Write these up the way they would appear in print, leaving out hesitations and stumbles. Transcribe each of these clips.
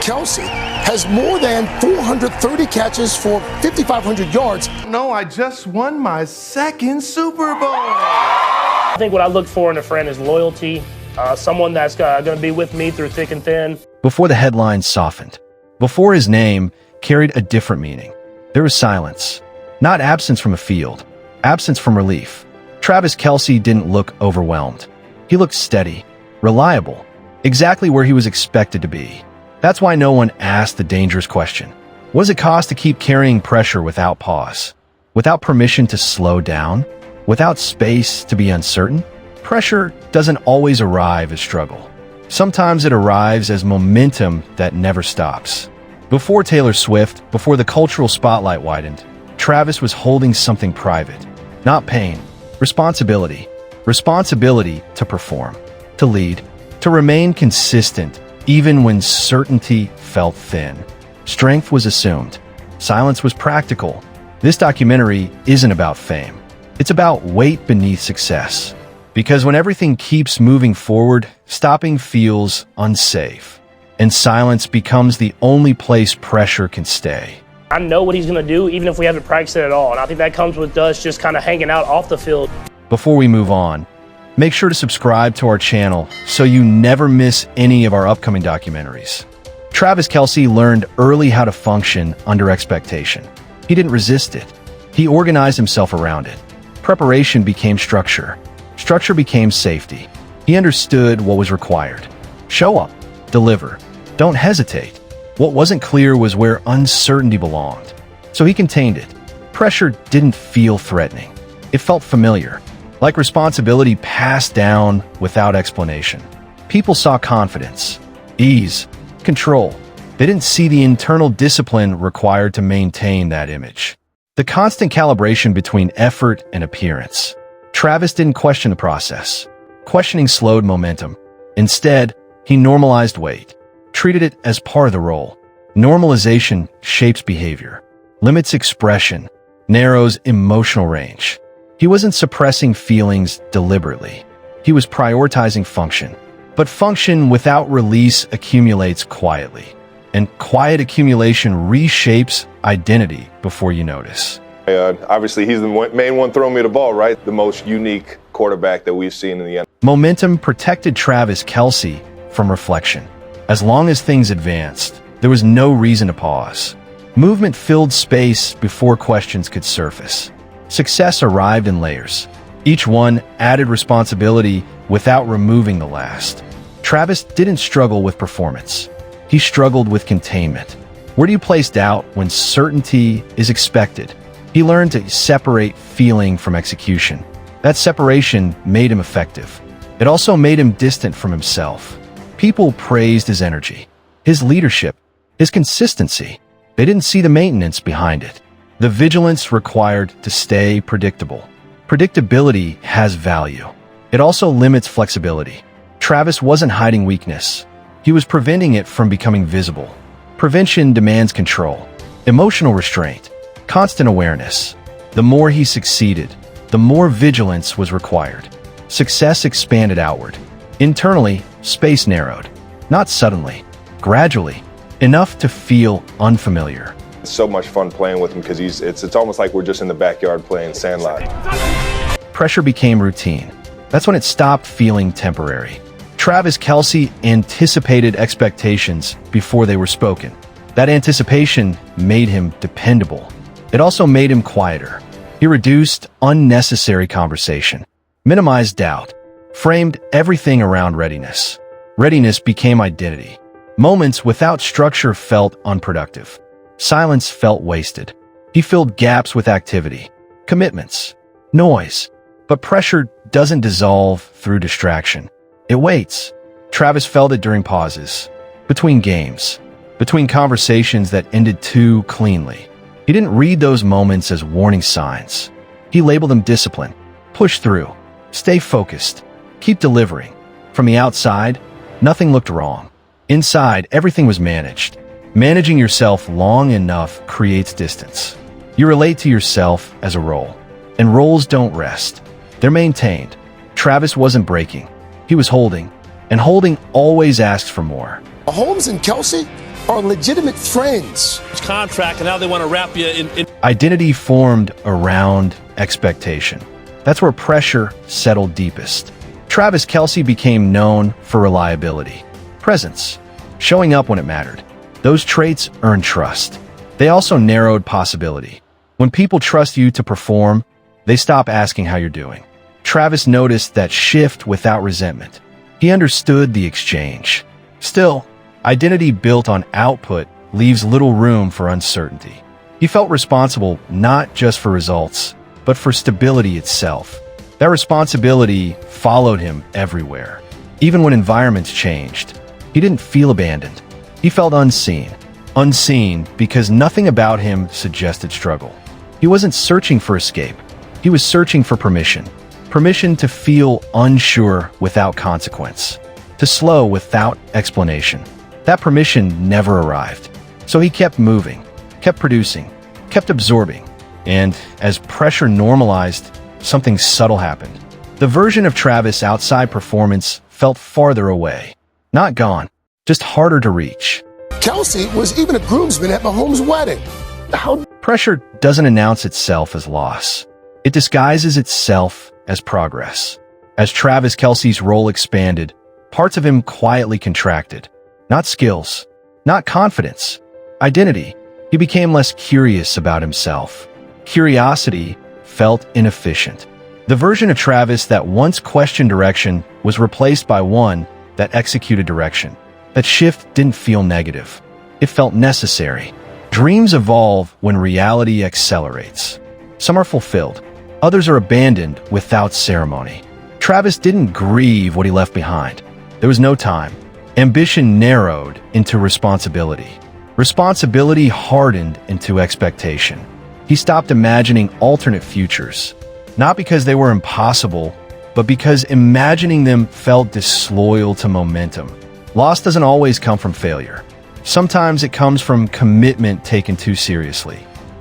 Kelce has more than 430 catches for 5,500 yards. No, I just won my second Super Bowl. I think what I look for in a friend is loyalty, someone that's going to be with me through thick and thin. Before the headlines softened, before his name carried a different meaning, there was silence. Not absence from a field, absence from relief. Travis Kelce didn't look overwhelmed. He looked steady, reliable, exactly where he was expected to be. That's why no one asked the dangerous question. What does it cost to keep carrying pressure without pause? Without permission to slow down? Without space to be uncertain? Pressure doesn't always arrive as struggle. Sometimes it arrives as momentum that never stops. Before Taylor Swift, before the cultural spotlight widened, Travis was holding something private. Not pain, responsibility. Responsibility to perform, to lead, to remain consistent, even when certainty felt thin. Strength was assumed. Silence was practical. This documentary isn't about fame. It's about weight beneath success. Because when everything keeps moving forward, stopping feels unsafe. And silence becomes the only place pressure can stay. I know what he's going to do, even if we haven't practiced it at all. And I think that comes with us just kind of hanging out off the field. Before we move on, make sure to subscribe to our channel so you never miss any of our upcoming documentaries. Travis Kelce learned early how to function under expectation. He didn't resist it. He organized himself around it. Preparation became structure. Structure became safety. He understood what was required. Show up. Deliver. Don't hesitate. What wasn't clear was where uncertainty belonged. So he contained it. Pressure didn't feel threatening. It felt familiar. Like responsibility passed down without explanation. People saw confidence, ease, control. They didn't see the internal discipline required to maintain that image. The constant calibration between effort and appearance. Travis didn't question the process. Questioning slowed momentum. Instead, he normalized weight, treated it as part of the role. Normalization shapes behavior, limits expression, narrows emotional range. He wasn't suppressing feelings deliberately. He was prioritizing function. But function without release accumulates quietly. And quiet accumulation reshapes identity before you notice. Obviously, he's the main one throwing me the ball, right? The most unique quarterback that we've seen in the NFL. Momentum protected Travis Kelce from reflection. As long as things advanced, there was no reason to pause. Movement filled space before questions could surface. Success arrived in layers. Each one added responsibility without removing the last. Travis didn't struggle with performance. He struggled with containment. Where do you place doubt when certainty is expected? He learned to separate feeling from execution. That separation made him effective. It also made him distant from himself. People praised his energy, his leadership, his consistency. They didn't see the maintenance behind it. The vigilance required to stay predictable. Predictability has value. It also limits flexibility. Travis wasn't hiding weakness. He was preventing it from becoming visible. Prevention demands control, emotional restraint, constant awareness. The more he succeeded, the more vigilance was required. Success expanded outward. Internally, space narrowed. Not suddenly, gradually, enough to feel unfamiliar. It's so much fun playing with him because it's almost like we're just in the backyard playing sandlot. Pressure became routine. That's when it stopped feeling temporary. Travis Kelce anticipated expectations before they were spoken. That anticipation made him dependable. It also made him quieter. He reduced unnecessary conversation, minimized doubt, framed everything around readiness. Readiness became identity. Moments without structure felt unproductive. Silence felt wasted. He filled gaps with activity, commitments, noise. But pressure doesn't dissolve through distraction. It waits. Travis felt it during pauses, between games, between conversations that ended too cleanly. He didn't read those moments as warning signs. He labeled them discipline. Push through. Stay focused. Keep delivering. From the outside, nothing looked wrong. Inside, everything was managed. Managing yourself long enough creates distance. You relate to yourself as a role. And roles don't rest. They're maintained. Travis wasn't breaking. He was holding. And holding always asks for more. Mahomes and Kelce, are legitimate friends. Contract, and now they want to wrap you in. Identity formed around expectation. That's where pressure settled deepest. Travis Kelce became known for reliability, presence, showing up when it mattered. Those traits earned trust. They also narrowed possibility. When people trust you to perform, they stop asking how you're doing. Travis noticed that shift without resentment. He understood the exchange. Still, identity built on output leaves little room for uncertainty. He felt responsible not just for results, but for stability itself. That responsibility followed him everywhere. Even when environments changed, he didn't feel abandoned. He felt unseen. Unseen because nothing about him suggested struggle. He wasn't searching for escape. He was searching for permission. Permission to feel unsure without consequence. To slow without explanation. That permission never arrived. So he kept moving, kept producing, kept absorbing. And as pressure normalized, something subtle happened. The version of Travis outside performance felt farther away. Not gone, just harder to reach. Kelce was even a groomsman at Mahomes' wedding. Pressure doesn't announce itself as loss. It disguises itself as progress. As Travis Kelce's role expanded, parts of him quietly contracted. Not skills, not confidence, identity. He became less curious about himself. Curiosity felt inefficient. The version of Travis that once questioned direction was replaced by one that executed direction. That shift didn't feel negative. It felt necessary. Dreams evolve when reality accelerates. Some are fulfilled. Others are abandoned without ceremony. Travis didn't grieve what he left behind. There was no time. Ambition narrowed into responsibility. Responsibility hardened into expectation. He stopped imagining alternate futures, not because they were impossible, but because imagining them felt disloyal to momentum. Loss doesn't always come from failure. Sometimes it comes from commitment taken too seriously.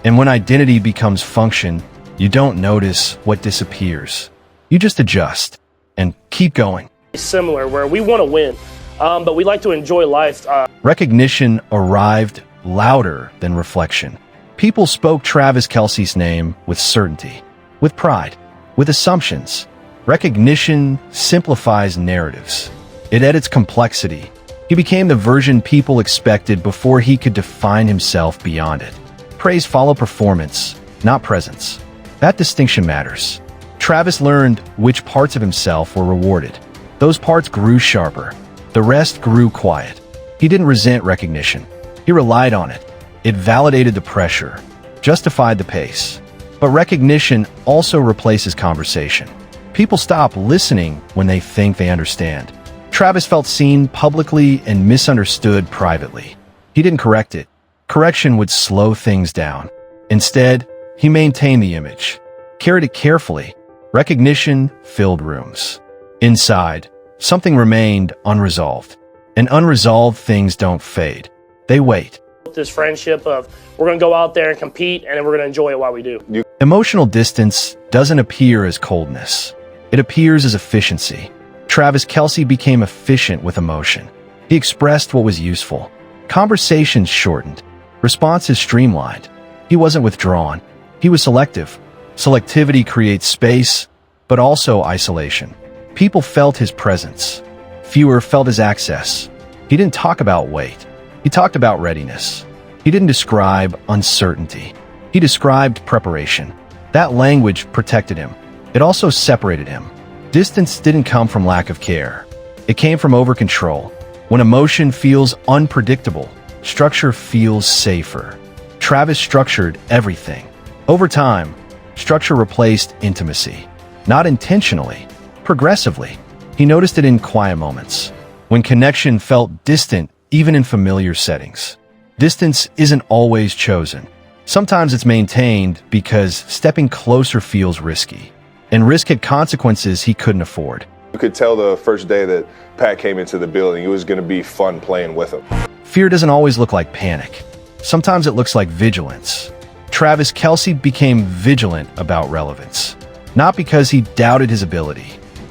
And when identity becomes function, you don't notice what disappears. You just adjust and keep going. Similar, where we want to win, but we like to enjoy life. Recognition arrived louder than reflection. People spoke Travis Kelce's name with certainty, with pride, with assumptions. Recognition simplifies narratives. It edits complexity. He became the version people expected before he could define himself beyond it. Praise followed performance, not presence. That distinction matters. Travis learned which parts of himself were rewarded. Those parts grew sharper. The rest grew quiet. He didn't resent recognition. He relied on it. It validated the pressure, justified the pace. But recognition also replaces conversation. People stop listening when they think they understand. Travis felt seen publicly and misunderstood privately. He didn't correct it. Correction would slow things down. Instead, he maintained the image, carried it carefully. Recognition filled rooms. Inside, something remained unresolved. And unresolved things don't fade. They wait. This friendship of we're going to go out there and compete, and then we're going to enjoy it while we do. Emotional distance doesn't appear as coldness. It appears as efficiency. Travis Kelce became efficient with emotion. He expressed what was useful. Conversations shortened. Responses streamlined. He wasn't withdrawn. He was selective. Selectivity creates space, but also isolation. People felt his presence. Fewer felt his access. He didn't talk about weight. He talked about readiness. He didn't describe uncertainty. He described preparation. That language protected him. It also separated him. Distance didn't come from lack of care. It came from over-control. When emotion feels unpredictable, structure feels safer. Travis structured everything. Over time, structure replaced intimacy. Not intentionally, progressively. He noticed it in quiet moments. When connection felt distant, even in familiar settings. Distance isn't always chosen. Sometimes it's maintained because stepping closer feels risky. And risk had consequences he couldn't afford. You could tell the first day that Pat came into the building, it was going to be fun playing with him. Fear doesn't always look like panic. Sometimes it looks like vigilance. Travis Kelce became vigilant about relevance. Not because he doubted his ability,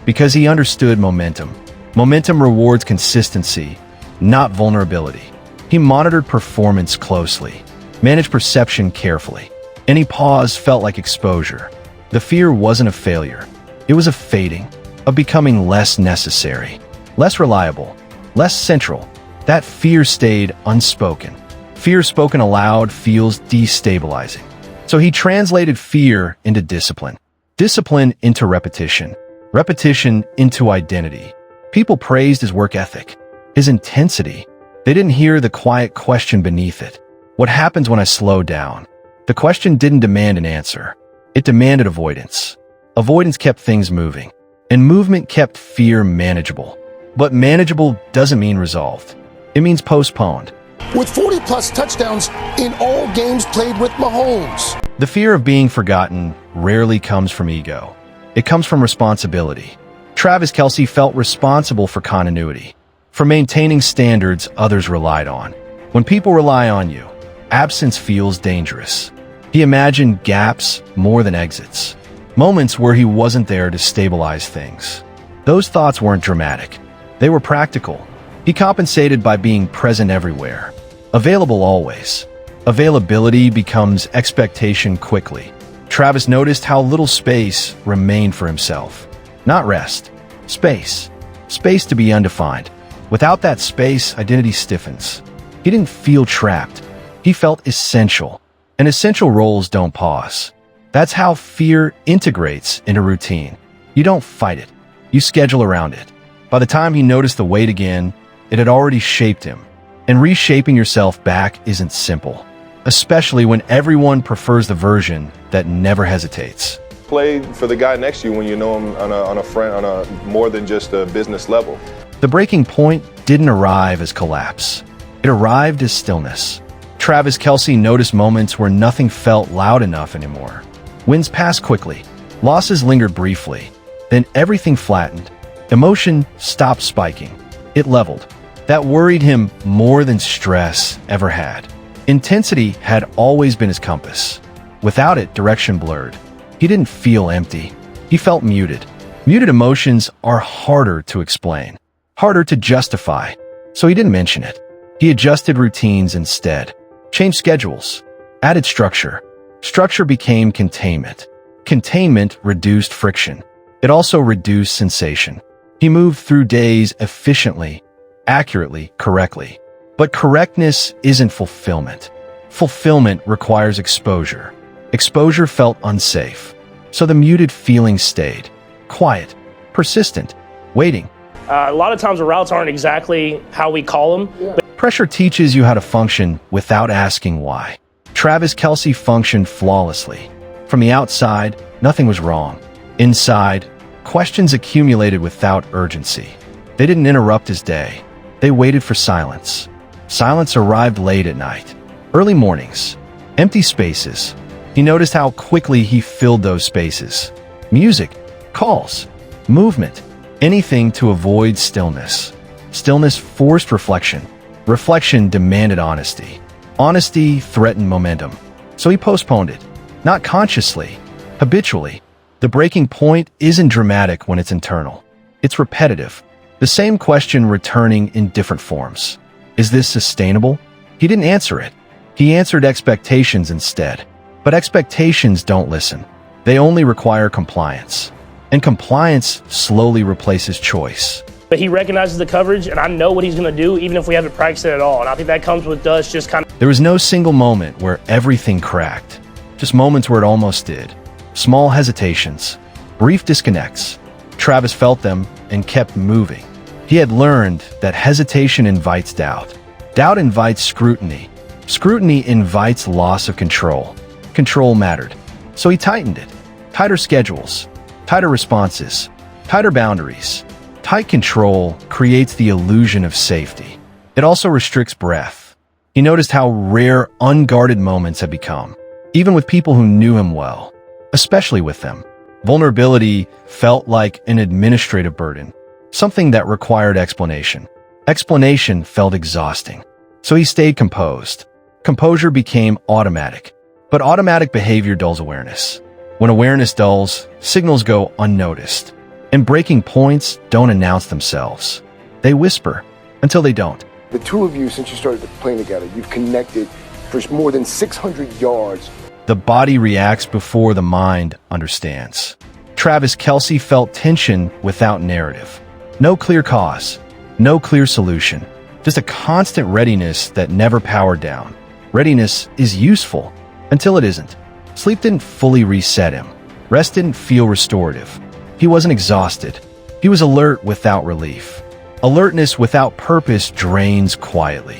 because he understood momentum. Momentum rewards consistency, not vulnerability. He monitored performance closely, managed perception carefully. Any pause felt like exposure. The fear wasn't a failure. It was a fading, of becoming less necessary, less reliable, less central. That fear stayed unspoken. Fear spoken aloud feels destabilizing. So he translated fear into discipline, discipline into repetition, repetition into identity. People praised his work ethic, his intensity. They didn't hear the quiet question beneath it. What happens when I slow down? The question didn't demand an answer. It demanded avoidance. Avoidance kept things moving, and movement kept fear manageable. But manageable doesn't mean resolved. It means postponed. With 40-plus touchdowns in all games played with Mahomes. The fear of being forgotten rarely comes from ego. It comes from responsibility. Travis Kelce felt responsible for continuity, for maintaining standards others relied on. When people rely on you, absence feels dangerous. He imagined gaps more than exits, moments where he wasn't there to stabilize things. Those thoughts weren't dramatic. They were practical. He compensated by being present everywhere, available always. Availability becomes expectation quickly. Travis noticed how little space remained for himself. Not rest. Space. Space to be undefined. Without that space, identity stiffens. He didn't feel trapped. He felt essential. And essential roles don't pause. That's how fear integrates into routine. You don't fight it. You schedule around it. By the time he noticed the weight again, it had already shaped him. And reshaping yourself back isn't simple, especially when everyone prefers the version that never hesitates. Play for the guy next to you when you know him on a more than just a business level. The breaking point didn't arrive as collapse. It arrived as stillness. Travis Kelce noticed moments where nothing felt loud enough anymore. Wins passed quickly. Losses lingered briefly. Then everything flattened. Emotion stopped spiking. It leveled. That worried him more than stress ever had. Intensity had always been his compass. Without it, direction blurred. He didn't feel empty. He felt muted. Muted emotions are harder to explain, harder to justify. So he didn't mention it. He adjusted routines instead. Changed schedules, added structure. Structure became containment. Containment reduced friction. It also reduced sensation. He moved through days efficiently, accurately, correctly. But correctness isn't fulfillment. Fulfillment requires exposure. Exposure felt unsafe. So the muted feeling stayed. Quiet, persistent, waiting. A lot of times the routes aren't exactly how we call them. But Pressure teaches you how to function without asking why. Travis Kelce functioned flawlessly. From the outside, nothing was wrong. Inside, questions accumulated without urgency. They didn't interrupt his day. They waited for silence. Silence arrived late at night. Early mornings. Empty spaces. He noticed how quickly he filled those spaces. Music, calls, movement, anything to avoid stillness. Stillness forced reflection. Reflection demanded honesty. Honesty threatened momentum. So he postponed it. Not consciously, habitually. The breaking point isn't dramatic when it's internal. It's repetitive. The same question returning in different forms. Is this sustainable? He didn't answer it. He answered expectations instead. But expectations don't listen. They only require compliance. And compliance slowly replaces choice. he recognizes the coverage, and I know what he's going to do, even if we haven't practiced it at all. And I think that comes with us just kind of. There was no single moment where everything cracked. Just moments where it almost did. Small hesitations. Brief disconnects. Travis felt them and kept moving. He had learned that hesitation invites doubt. Doubt invites scrutiny. Scrutiny invites loss of control. Control mattered. So he tightened it. Tighter schedules. Tighter responses. Tighter boundaries. Tight control creates the illusion of safety. It also restricts breath. He noticed how rare unguarded moments had become, even with people who knew him well, especially with them. Vulnerability felt like an administrative burden, something that required explanation. Explanation felt exhausting, so he stayed composed. Composure became automatic, but automatic behavior dulls awareness. When awareness dulls, signals go unnoticed, and breaking points don't announce themselves. They whisper until they don't. The two of you, since you started playing together, you've connected for more than 600 yards. The body reacts before the mind understands. Travis Kelce felt tension without narrative. No clear cause, no clear solution, just a constant readiness that never powered down. Readiness is useful until it isn't. Sleep didn't fully reset him. Rest didn't feel restorative. He wasn't exhausted. He was alert without relief. Alertness without purpose drains quietly.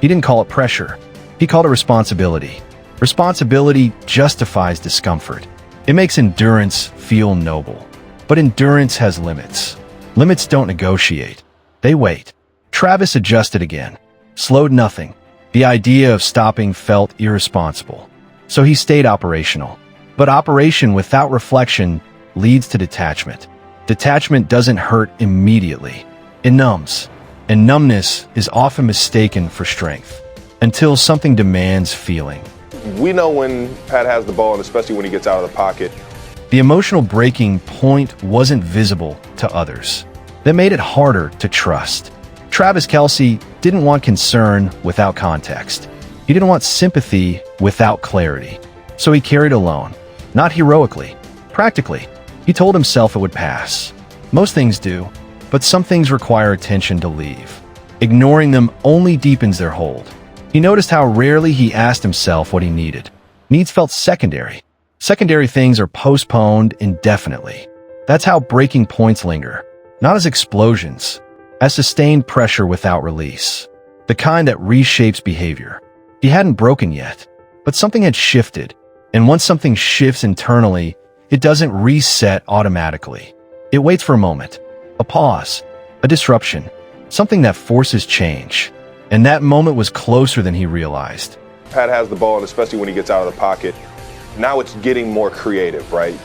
He didn't call it pressure. He called it responsibility. Responsibility justifies discomfort. It makes endurance feel noble. But endurance has limits. Limits don't negotiate. They wait. Travis adjusted again. Slowed nothing. The idea of stopping felt irresponsible. So he stayed operational. But operation without reflection leads to detachment. Detachment doesn't hurt immediately. It numbs. And numbness is often mistaken for strength. Until something demands feeling. We know when Pat has the ball, and especially when he gets out of the pocket. The emotional breaking point wasn't visible to others. That made it harder to trust. Travis Kelce didn't want concern without context. He didn't want sympathy without clarity. So he carried alone. Not heroically. Practically. He told himself it would pass. Most things do, but some things require attention to leave. Ignoring them only deepens their hold. He noticed how rarely he asked himself what he needed. Needs felt secondary. Secondary things are postponed indefinitely. That's how breaking points linger. Not as explosions, as sustained pressure without release. The kind that reshapes behavior. He hadn't broken yet, but something had shifted. And once something shifts internally, it doesn't reset automatically. It waits for a moment, a pause, a disruption, something that forces change. And that moment was closer than he realized. Pat has the ball, and especially when he gets out of the pocket, now it's getting more creative, right?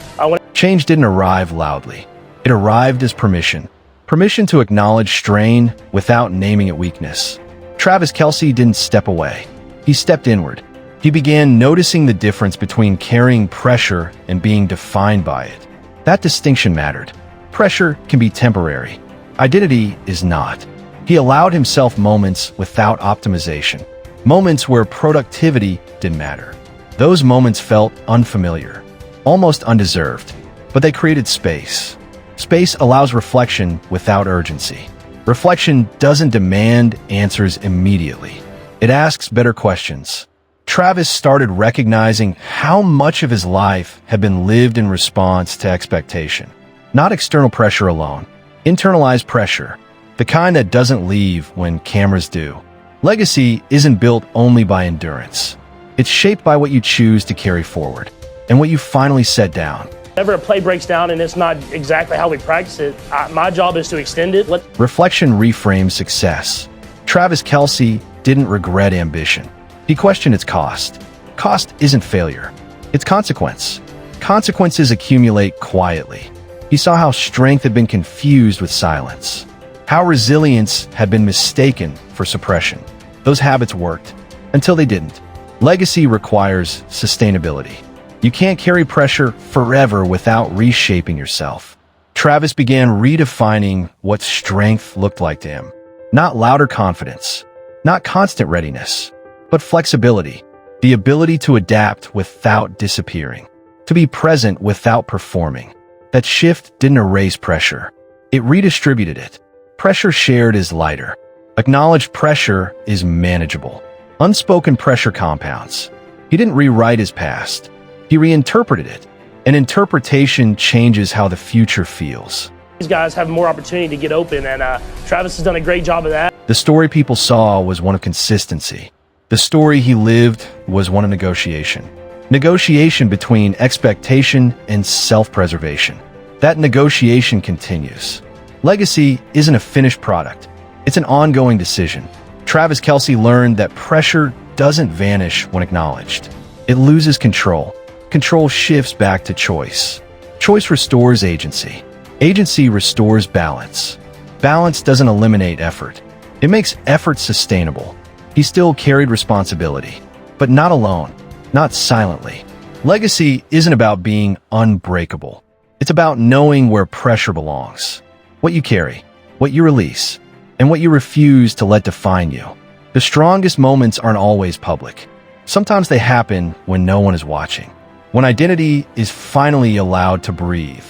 Change didn't arrive loudly. It arrived as permission. Permission to acknowledge strain without naming it weakness. Travis Kelce didn't step away. He stepped inward. He began noticing the difference between carrying pressure and being defined by it. That distinction mattered. Pressure can be temporary. Identity is not. He allowed himself moments without optimization. Moments where productivity didn't matter. Those moments felt unfamiliar, almost undeserved, but they created space. Space allows reflection without urgency. Reflection doesn't demand answers immediately. It asks better questions. Travis started recognizing how much of his life had been lived in response to expectation. Not external pressure alone. Internalized pressure. The kind that doesn't leave when cameras do. Legacy isn't built only by endurance. It's shaped by what you choose to carry forward and what you finally set down. Whenever a play breaks down and it's not exactly how we practice it, my job is to extend it. Reflection reframes success. Travis Kelce didn't regret ambition. He questioned its cost. Cost isn't failure. It's consequence. Consequences accumulate quietly. He saw how strength had been confused with silence. How resilience had been mistaken for suppression. Those habits worked until they didn't. Legacy requires sustainability. You can't carry pressure forever without reshaping yourself. Travis began redefining what strength looked like to him. Not louder confidence, not constant readiness, but flexibility. The ability to adapt without disappearing. To be present without performing. That shift didn't erase pressure. It redistributed it. Pressure shared is lighter. Acknowledged pressure is manageable. Unspoken pressure compounds. He didn't rewrite his past. He reinterpreted it. An interpretation changes how the future feels. These guys have more opportunity to get open, and Travis has done a great job of that. The story people saw was one of consistency. The story he lived was one of negotiation. Negotiation between expectation and self-preservation. That negotiation continues. Legacy isn't a finished product. It's an ongoing decision. Travis Kelce learned that pressure doesn't vanish when acknowledged. It loses control. Control shifts back to choice. Choice restores agency. Agency restores balance. Balance doesn't eliminate effort. It makes effort sustainable. He still carried responsibility, but not alone, not silently. Legacy isn't about being unbreakable. It's about knowing where pressure belongs. What you carry, what you release, and what you refuse to let define you. The strongest moments aren't always public. Sometimes they happen when no one is watching, when identity is finally allowed to breathe.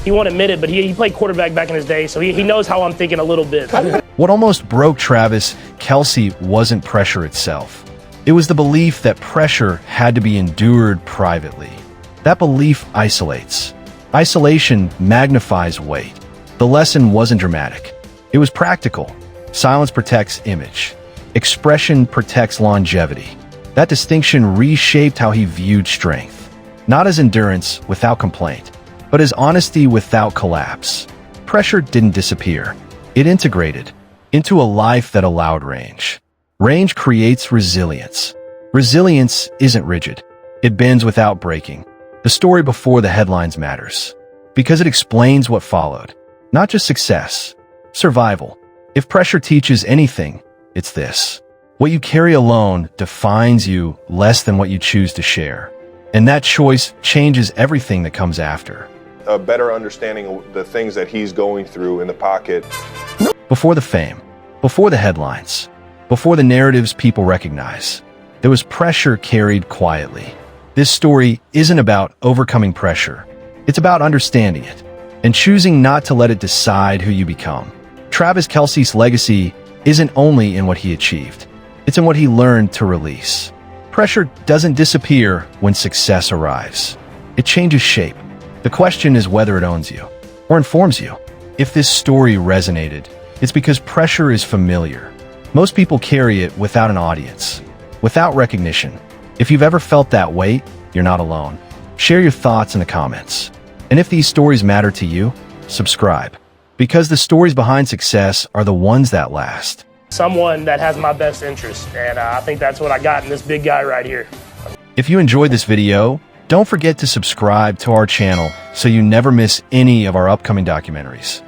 He won't admit it, but he played quarterback back in his day, so he knows how I'm thinking a little bit. What almost broke Travis Kelce wasn't pressure itself. It was the belief that pressure had to be endured privately. That belief isolates. Isolation magnifies weight. The lesson wasn't dramatic. It was practical. Silence protects image. Expression protects longevity. That distinction reshaped how he viewed strength. Not as endurance without complaint, but as honesty without collapse. Pressure didn't disappear. It integrated into a life that allowed range. Range creates resilience. Resilience isn't rigid. It bends without breaking. The story before the headlines matters, because it explains what followed. Not just success, survival. If pressure teaches anything, it's this. What you carry alone defines you less than what you choose to share. And that choice changes everything that comes after. A better understanding of the things that he's going through in the pocket. Before the fame, before the headlines, before the narratives people recognize, there was pressure carried quietly. This story isn't about overcoming pressure. It's about understanding it and choosing not to let it decide who you become. Travis Kelce's legacy isn't only in what he achieved. It's in what he learned to release. Pressure doesn't disappear when success arrives. It changes shape. The question is whether it owns you or informs you. If this story resonated, it's because pressure is familiar. Most people carry it without an audience, without recognition. If you've ever felt that weight, you're not alone. Share your thoughts in the comments. And if these stories matter to you, subscribe. Because the stories behind success are the ones that last. Someone that has my best interest, and I think that's what I got in this big guy right here. If you enjoyed this video, don't forget to subscribe to our channel so you never miss any of our upcoming documentaries.